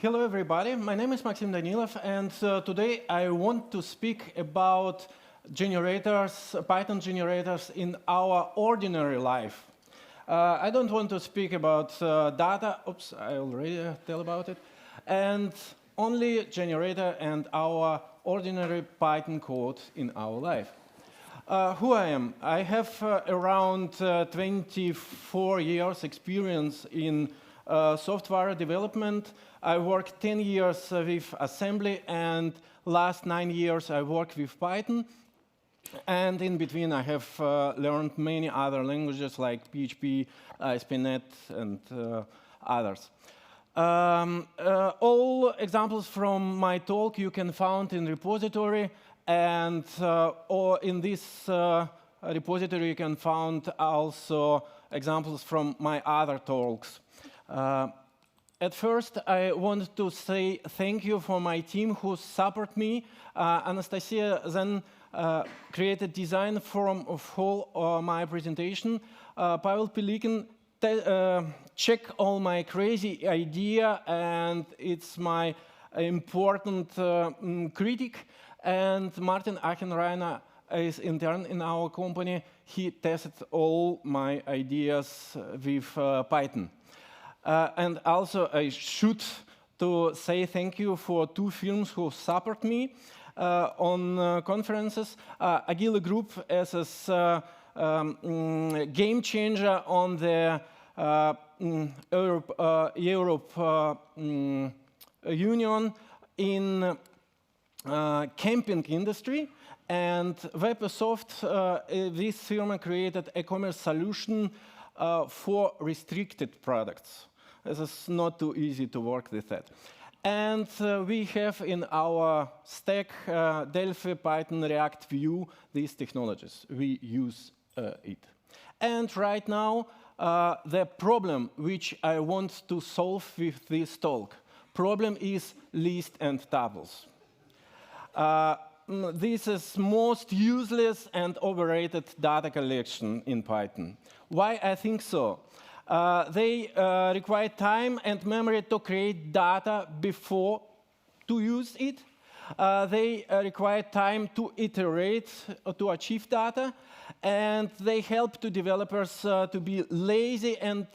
Hello, everybody. My name is Maxim Danilov, and today I want to speak about generators, Python generators in our ordinary life. I don't want to speak about data. Oops, I already tell about it. And only generator and our ordinary Python code in our life. Who I am? I have around 24 years experience in software development. I worked 10 years with assembly, and last 9 years I worked with Python. And in between I have learned many other languages like PHP, ASP.NET, and others. All examples from my talk you can find in repository, and or in this repository you can find also examples from my other talks. At first, I want to say thank you for my team who support me. Anastasia then created design form of whole my presentation. Pavel Pelikin check all my crazy idea, and it's my important critic. And Martin Achenreiner is intern in our company. He tested all my ideas with Python. And also, I should to say thank you for two firms who support me on conferences. Agile Group as a game changer on the Europe Union in camping industry. And Websoft, this firm created a commerce solution for restricted products. This is not too easy to work with that. And we have in our stack Delphi, Python, React, Vue, these technologies. We use it. And right now, the problem which I want to solve with this talk, problem is list and tuples. This is most useless and overrated data collection in Python. Why I think so? They require time and memory to create data before to use it. They require time to iterate to achieve data. And they help to developers to be lazy and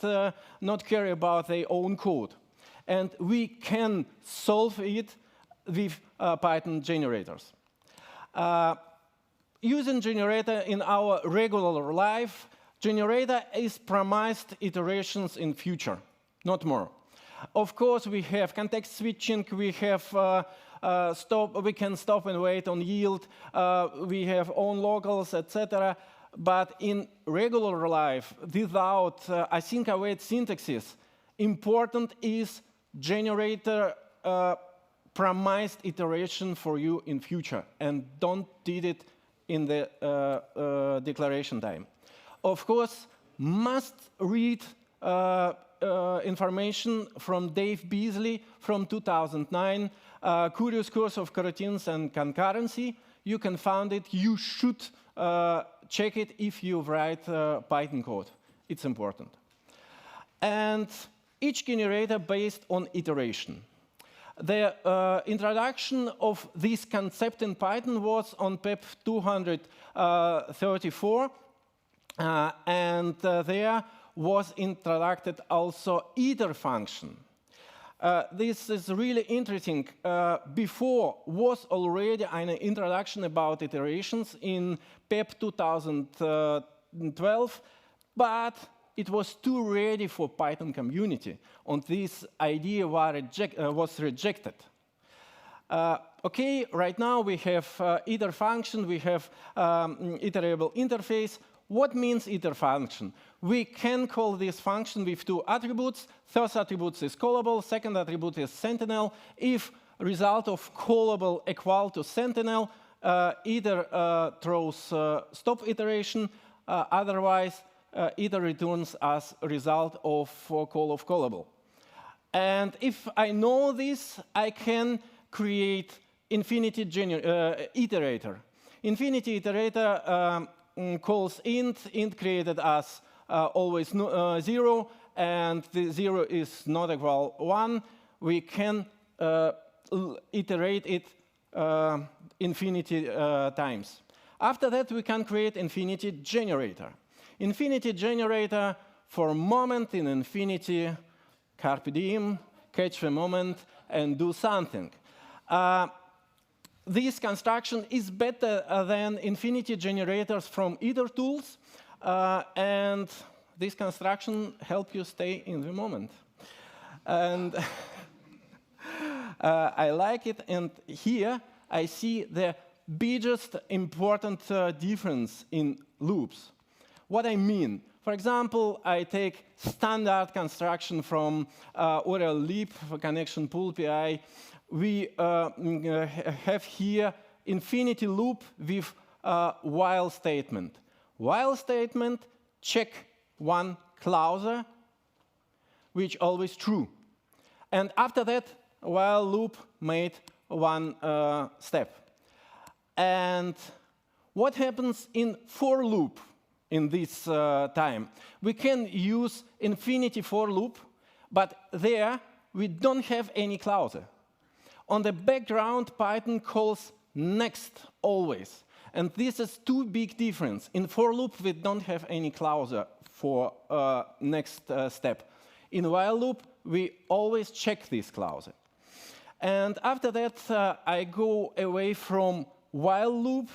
not care about their own code. And we can solve it with Python generators. Using generator in our regular life, generator is promised iterations in future, not more. Of course, we have context switching, we have we can stop and wait on yield, we have own locals, etc. But in regular life, without async await syntaxes, important is generator promised iteration for you in future, and don't did it in the declaration time. Of course, must read information from Dave Beasley from 2009, Curious Course of Coroutines and Concurrency. You can find it. You should check it if you write Python code. It's important. And each generator based on iteration. The introduction of this concept in Python was on PEP 234. And there was introduced also iter function. This is really interesting. Before was already an introduction about iterations in PEP 2012, but it was too ready for Python community, and this idea was rejected. Okay, right now we have iter function, we have iterable interface. What means iter function? We can call this function with two attributes. First attribute is callable, second attribute is sentinel. If result of callable equal to sentinel, either throws stop iteration, otherwise either returns as a result of call of callable. And if I know this, I can create infinity iterator. Infinity iterator calls int created as always 0, and the 0 is not equal 1. we can iterate it infinity times. After that, we can create infinity generator. Infinity generator for moment in infinity, carpe diem, catch the moment, and do something. This construction is better than infinity generators from either tools, and this construction helps you stay in the moment. And I like it, and here I see the biggest important difference in loops. What I mean, for example, I take standard construction from ordinarly for connection pool PI. We have here infinity loop with while statement. While statement check one clause, which always true. And after that, while loop made one step. And what happens in for loop in this time? We can use infinity for loop, but there we don't have any clause. On the background, Python calls next always. And this is too big difference. In for loop, we don't have any clause for next step. In while loop, we always check this clause. And after that, I go away from while loop.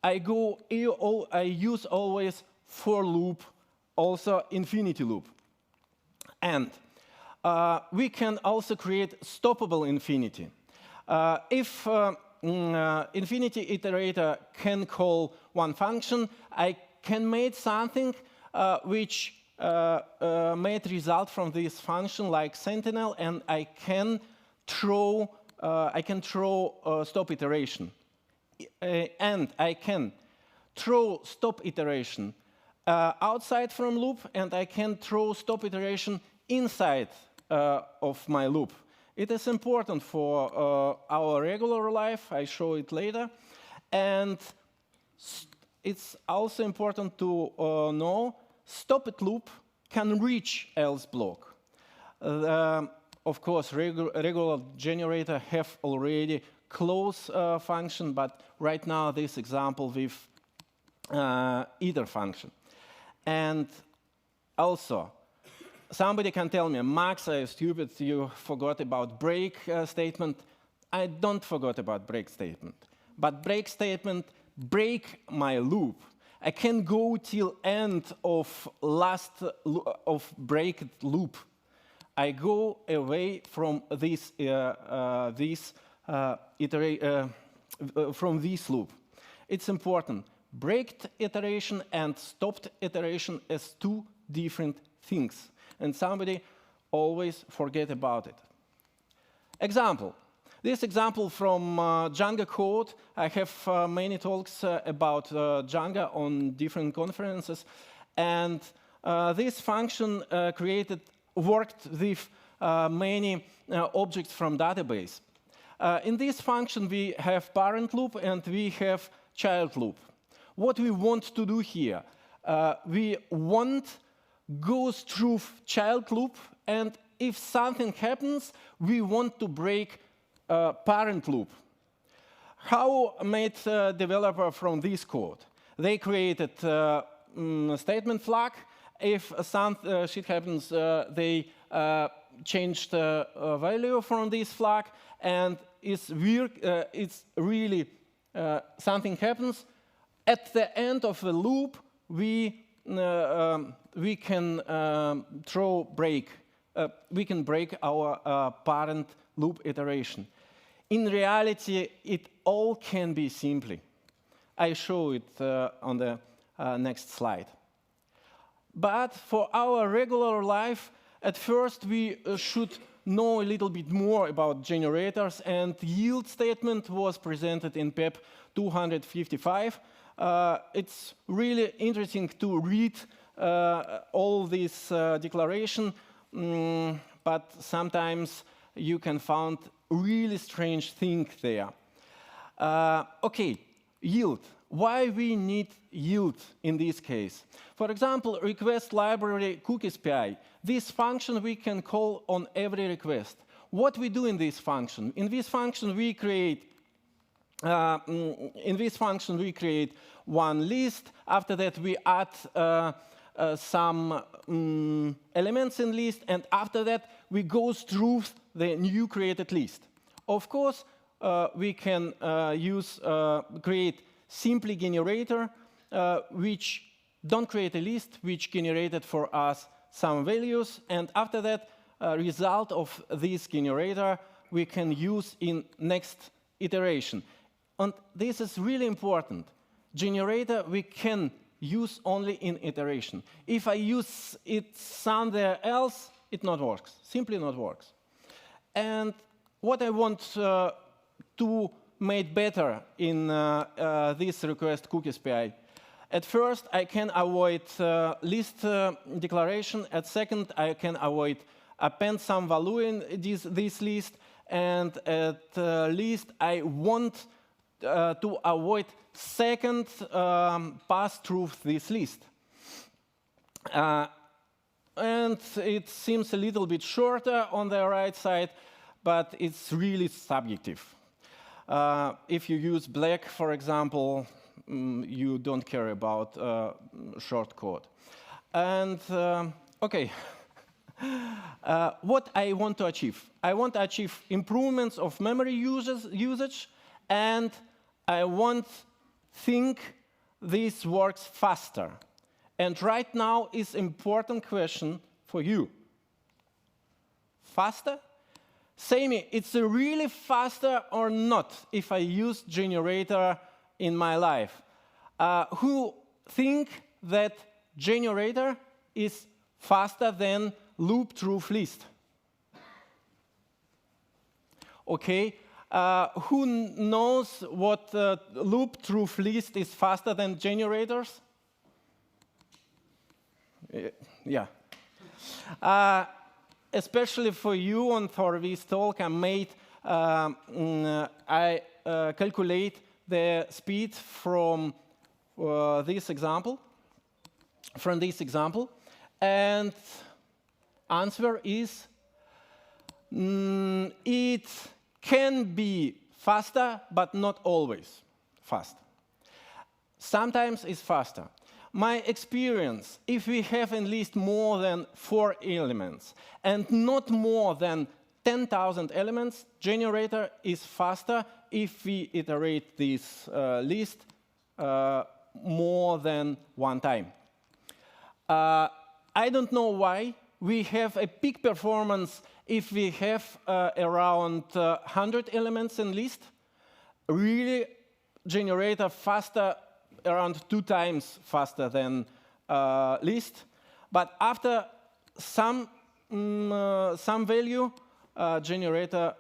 I use always for loop, also infinity loop. And we can also create stoppable infinity. If infinity iterator can call one function, I can make something which may result from this function like sentinel, and I can throw stop iteration. And I can throw stop iteration outside from loop, and I can throw stop iteration inside of my loop. It is important for our regular life. I show it later. And it's also important to know stopped loop can reach else block. Of course, regular generator have already close function, but right now this example with either function. And also, somebody can tell me, Max, I'm stupid, you forgot about break statement. I don't forget about break statement. But break statement break my loop. I can go till end of break loop. I go away from this loop. It's important. Breaked iteration and stopped iteration as two different things. And somebody always forget about it. Example. This example from Django code. I have many talks about Django on different conferences. And this function worked with many objects from database. In this function, we have parent loop and we have child loop. What we want to do here, we want goes through child loop, and if something happens, we want to break parent loop. How made developer from this code? They created statement flag. If some shit happens, they changed the value from this flag, and it's really something happens. At the end of the loop, we can throw break. We can break our parent loop iteration. In reality, it all can be simply. I show it on the next slide. But for our regular life, at first we should know a little bit more about generators, and yield statement was presented in PEP 255. It's really interesting to read all this declaration, but sometimes you can find really strange things there. Okay, yield. Why we need yield in this case? For example, request library cookies PI. This function we can call on every request. what we do in this function? In this function, we create one list. After that, we add some elements in list, and after that, we go through the new created list. Of course, we can create simply generator, which don't create a list, which generated for us some values, and after that, result of this generator we can use in next iteration. And this is really important. Generator we can use only in iteration. If I use it somewhere else, it not works, simply not works. And what I want to make better in this request cookies PI. At first, I can avoid list declaration. At second, I can avoid append some value in this list. And at least, I want to avoid second pass through this list. And it seems a little bit shorter on the right side, but it's really subjective. If you use black, for example, you don't care about short code. And OK, what I want to achieve? I want to achieve improvements of memory usage, and I want to think this works faster. And right now is important question for you. Faster? Say me, it's really faster or not if I use generator in my life? Who think that generator is faster than loop truth list? OK. Who knows what loop truth list is faster than generators? Yeah. Especially for you and for this talk, I calculate the speed from this example, and answer is it can be faster, but not always fast. Sometimes it's faster. My experience, if we have at least more than 4 elements and not more than 10,000 elements, generator is faster if we iterate this list more than one time. I don't know why. We have a peak performance if we have around 100 elements in list. Really, generator faster, around 2 times faster than list. But after some value, generator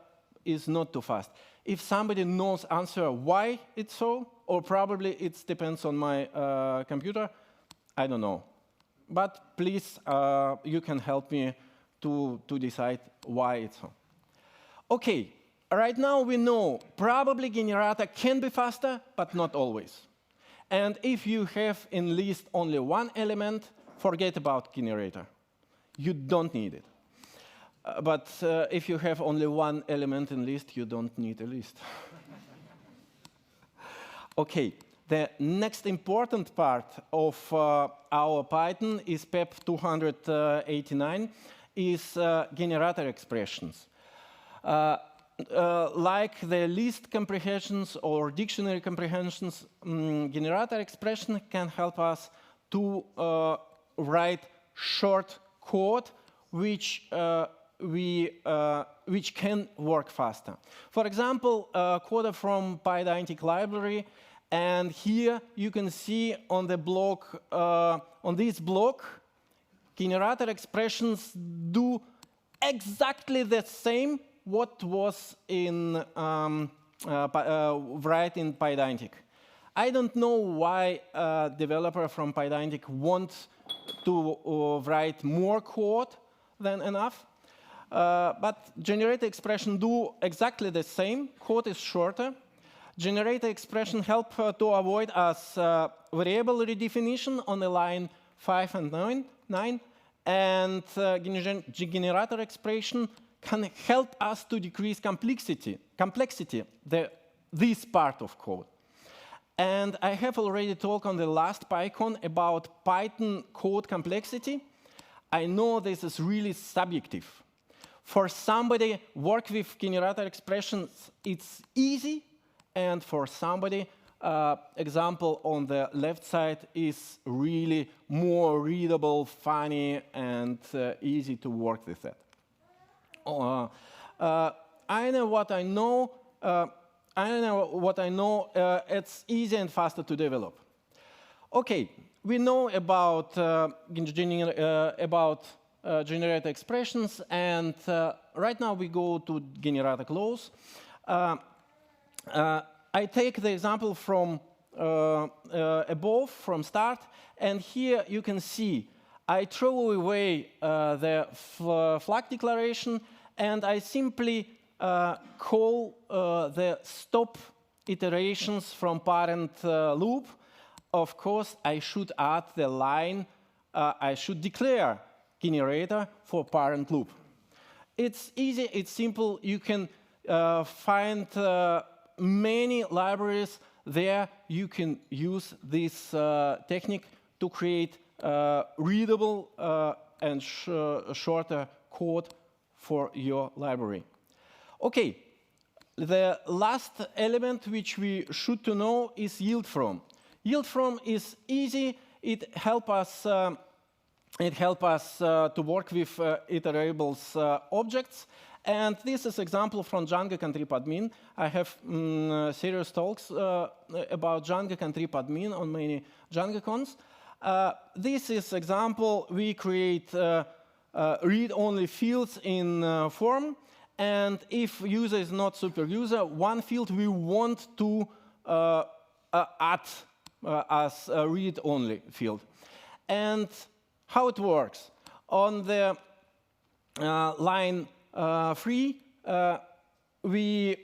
is not too fast. If somebody knows answer why it's so, or probably it depends on my computer, I don't know. But please, you can help me to decide why it's so. OK, right now we know probably generator can be faster, but not always. And if you have in list only one element, forget about generator. You don't need it. But if you have only one element in list, you don't need a list. OK, the next important part of our Python is PEP 289, is generator expressions. Like the list comprehensions or dictionary comprehensions, generator expression can help us to write short code which can work faster. For example, code from pydantic library, and here you can see on the block, on this block, generator expressions do exactly the same what was in write in pydantic. I don't know why a developer from pydantic wants to write more code than enough. But generator expression do exactly the same. Code is shorter. Generator expression help to avoid us variable redefinition on the line 5 and 9. And generator expression can help us to decrease complexity, this part of code. And I have already talked on the last PyCon about Python code complexity. I know this is really subjective. For somebody work with generator expressions, it's easy, and for somebody, example on the left side is really more readable, funny, and easy to work with it. I know what I know. It's easy and faster to develop. Okay, we know about generator expressions, and right now we go to generator clause. I take the example from above, from start, and here you can see I throw away the flag declaration, and I simply call the stop iterations from parent loop. Of course, I should add the line, I should declare generator for parent loop. It's easy, it's simple. You can find many libraries there. You can use this technique to create readable and shorter code for your library. Okay, the last element which we should to know is yield from. Yield from is easy. It helps us to work with iterables objects. And this is example from Django contrib admin. I have serious talks about Django contrib admin on many DjangoCons. This is example. We create read-only fields in form. And if user is not super user, one field we want to add as a read-only field. And how it works. On the line 3, we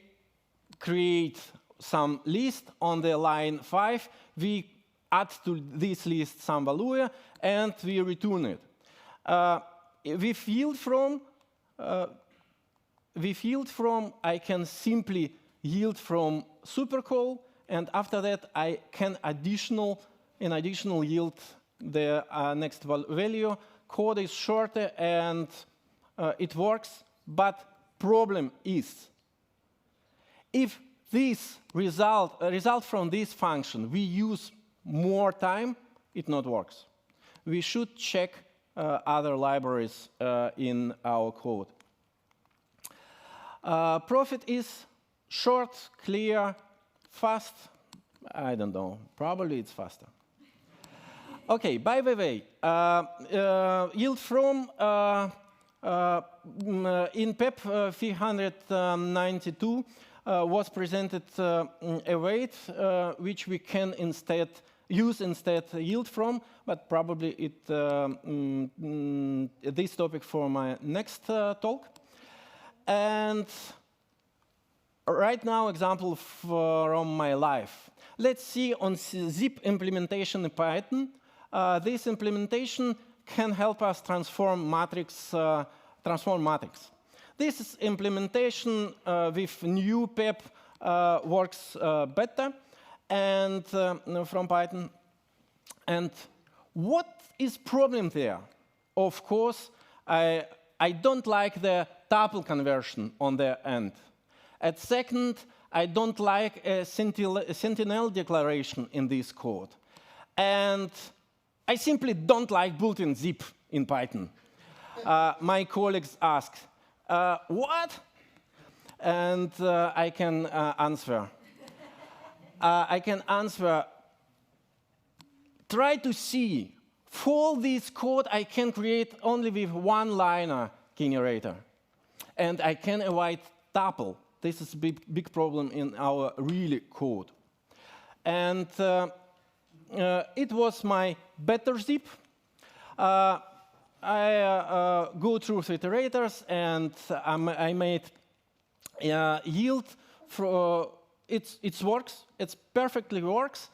create some list. On the line 5, we add to this list some value, and we return it. With yield from, I can simply yield from supercall, and after that, I can in additional yield the next value. Code is shorter and it works, but problem is, if this result from this function we use more time, it not works. We should check other libraries in our code. Profit is short, clear, fast. I don't know. Probably it's faster. Okay, by the way, yield from in PEP 392 was presented a weight which we can use instead yield from, but probably this topic for my next talk. And right now, example from my life. Let's see on zip implementation in Python. This implementation can help us transform matrix. This implementation with new PEP works better and from Python. And what is problem there? Of course, I don't like the tuple conversion on the end. At second, I don't like a sentinel declaration in this code. And I simply don't like built-in zip in Python. My colleagues ask, what? And I can answer. Try to see, for this code, I can create only with one-liner generator. And I can avoid tuple. This is a big problem in our really code. And it was my better zip. I go through iterators, and I made yield. It works. It perfectly works.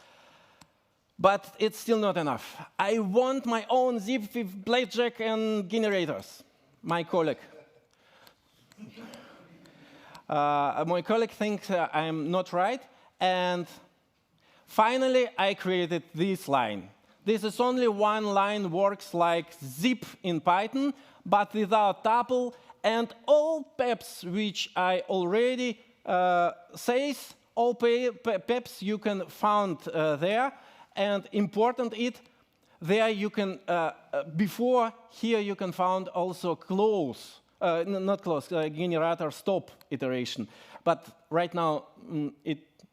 But it's still not enough. I want my own zip with blackjack and generators. My colleague. My colleague thinks I'm not right, and finally I created this line. This is only one line, works like zip in Python, but without tuple, and all peps which I already says, all peps you can find there, and important it, there you can, before here you can find also close, not close, generator stop iteration. But right now,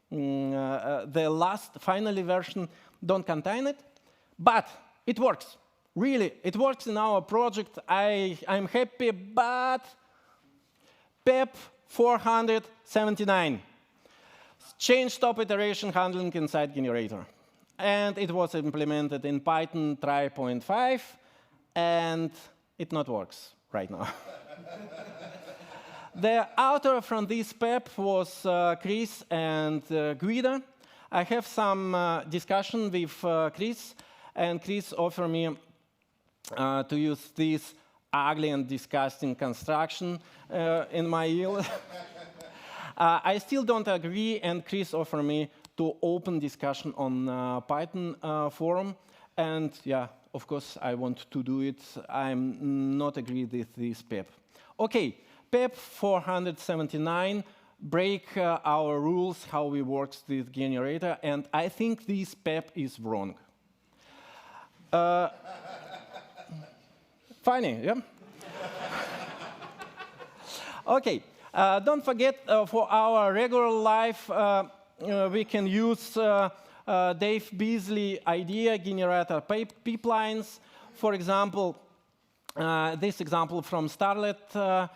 the last finally version don't contain it, but it works. Really, it works in our project. I'm happy, but PEP 479. Change stop iteration handling inside generator. And it was implemented in Python 3.5, and it not works right now. The author from this PEP was Chris and Guido. I have some discussion with Chris, and Chris offered me to use this ugly and disgusting construction in my yield. I still don't agree, and Chris offered me to open discussion on Python forum, and yeah, of course I want to do it. I'm not agree with this PEP. Okay, PEP 479 break our rules how we work with generator, and I think this PEP is wrong. Funny, yeah? Okay, don't forget for our regular life, we can use Dave Beasley idea generator pipelines. For example, this example from Starlet,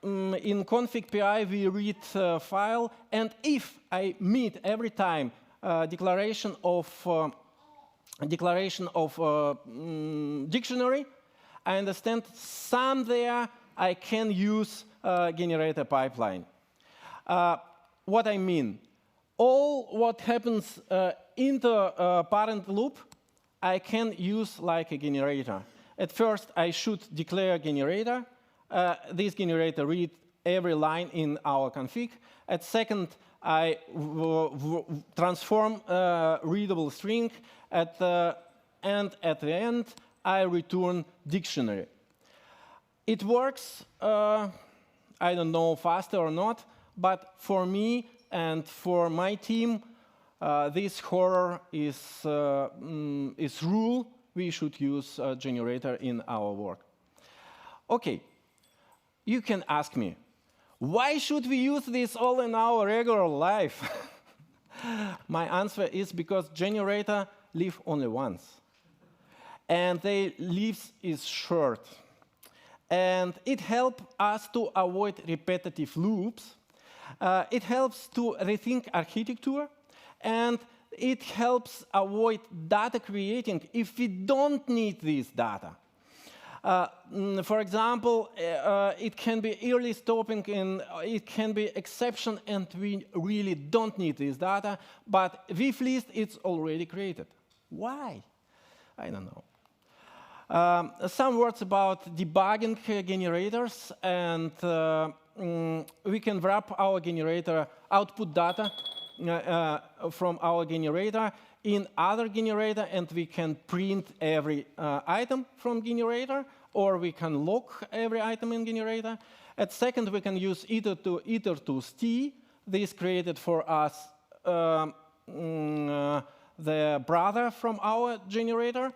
in config.py we read file, and if I meet every time declaration of dictionary, I understand some there I can use generator pipeline. What I mean, all what happens in the parent loop, I can use like a generator. At first, I should declare generator. This generator read every line in our config. At second, I transform readable string. And at the end, I return dictionary. It works, I don't know, faster or not, but for me and for my team, this horror is rule. We should use a generator in our work. Okay, you can ask me, why should we use this all in our regular life? My answer is because generator live only once, and their lives is short. And it helps us to avoid repetitive loops. It helps to rethink architecture, and it helps avoid data creating if we don't need this data. For example, it can be early stopping, and it can be exception, and we really don't need this data, but with list it's already created. Why? I don't know. Some words about debugging generators, and we can wrap our generator output data from our generator in other generator, and we can print every item from generator, or we can log every item in generator. At second, we can use iter2st. This created for us the brother from our generator,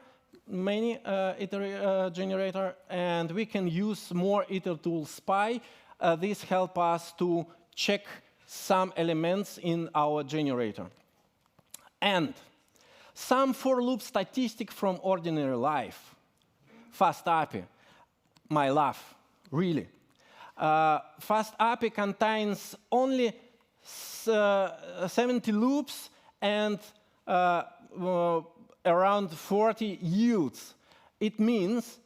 many generator, and we can use more iter2spy. This helps us to check some elements in our generator. And some for loop statistic from ordinary life. Fast API, my love, really. Fast API contains only 70 loops and around 40 yields. It means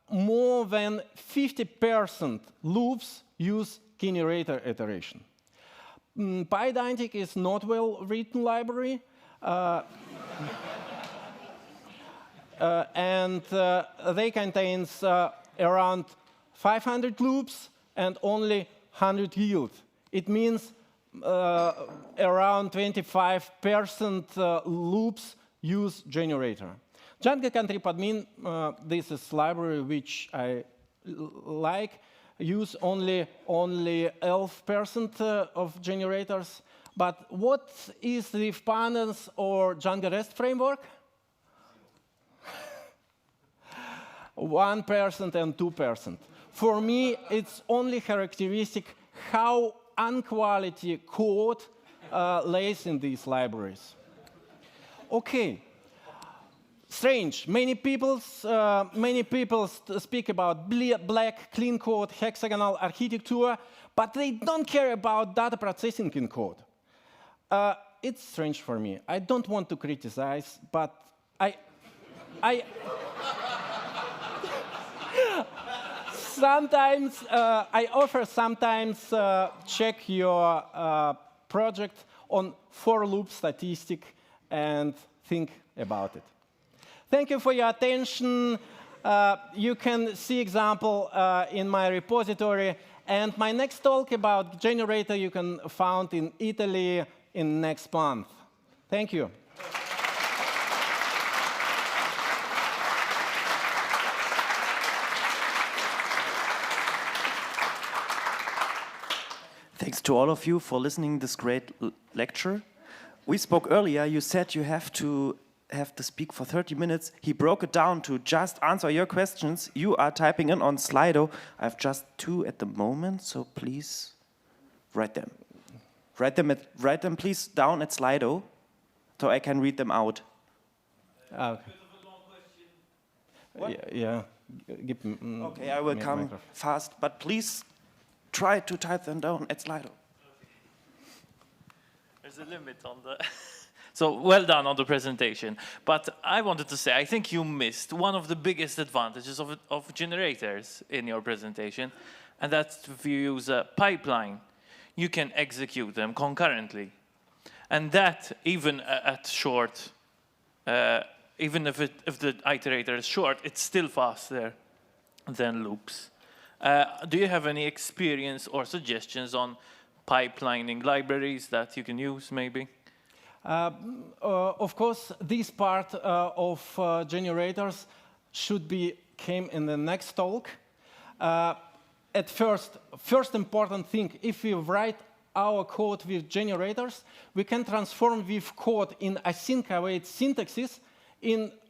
more than 50% loops use generator iteration. Pydantic is not well-written library, and they contains around 500 loops and only 100 yield. It means around 25% loops use generator. Django contrib admin, this is library which I like, use only 11% of generators. But what is the pandas or Django REST framework? 1% and 2%. For me, it's only characteristic how unquality code lays in these libraries. Okay. Strange. Many people speak about black, clean code, hexagonal architecture, but they don't care about data processing in code. It's strange for me. I don't want to criticize, but I sometimes I offer check your project on for loop statistic and think about it. Thank you for your attention. You can see example in my repository, and my next talk about generator you can find in Italy in next month. Thank you. Thanks to all of you for listening to this great lecture. We spoke earlier, you said you have to speak for 30 minutes. He broke it down to just answer your questions. You are typing in on Slido. I have just 2 at the moment, so please write them. Write them please down at Slido, so I can read them out. Okay. Yeah. Okay, I will come fast, but please try to type them down at Slido. There's a limit on the... So well done on the presentation. But I wanted to say, I think you missed one of the biggest advantages of generators in your presentation, and that's if you use a pipeline, you can execute them concurrently. And that, even at short, even if the iterator is short, it's still faster than loops. Do you have any experience or suggestions on pipelining libraries that you can use, maybe? Of course, this part of generators came in the next talk. At first important thing, if we write our code with generators, we can transform with code in async await syntaxes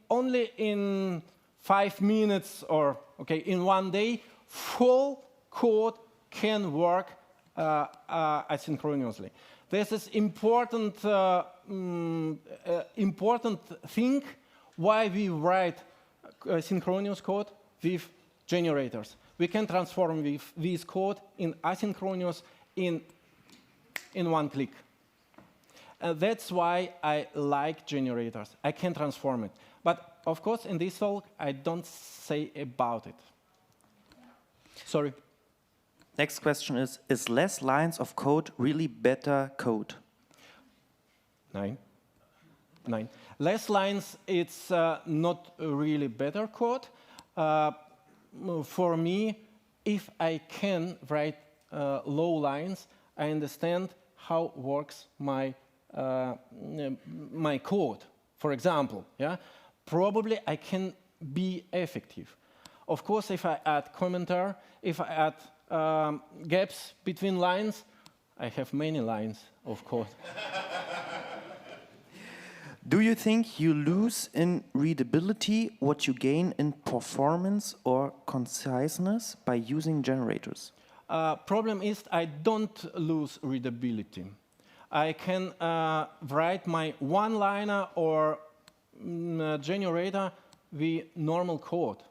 only in 5 minutes or in 1 day. Full code can work asynchronously. This is important thing why we write synchronous code with generators. We can transform this code in asynchronous in 1 click. That's why I like generators. I can transform it. But of course, in this talk, I don't say about it. Sorry. Next question is less lines of code really better code? 9. Less lines, it's not really better code. For me, if I can write low lines, I understand how works my code. For example, probably I can be effective. Of course, if I add commenter, if I add gaps between lines, I have many lines of code. Do you think you lose in readability what you gain in performance or conciseness by using generators? Problem is I don't lose readability. I can write my one-liner or generator with normal code.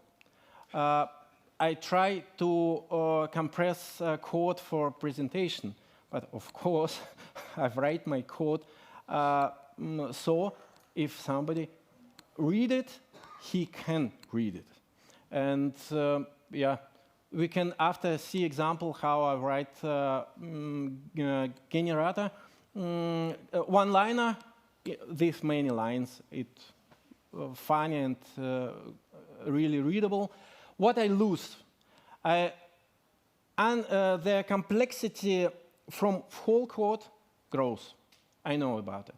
I try to compress code for presentation, but of course I write my code so if somebody read it, he can read it. And we can after see example how I write generator. One-liner, these many lines, it's funny and really readable. What I lose? And the complexity from whole code grows. I know about it.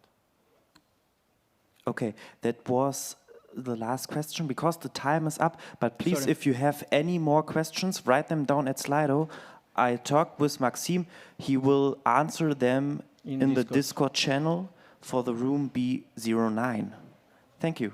Okay, that was the last question because the time is up. But please, Sorry. if you have any more questions, write them down at Slido. I talked with Maxime. He will answer them in the Discord channel for the room B09. Thank you.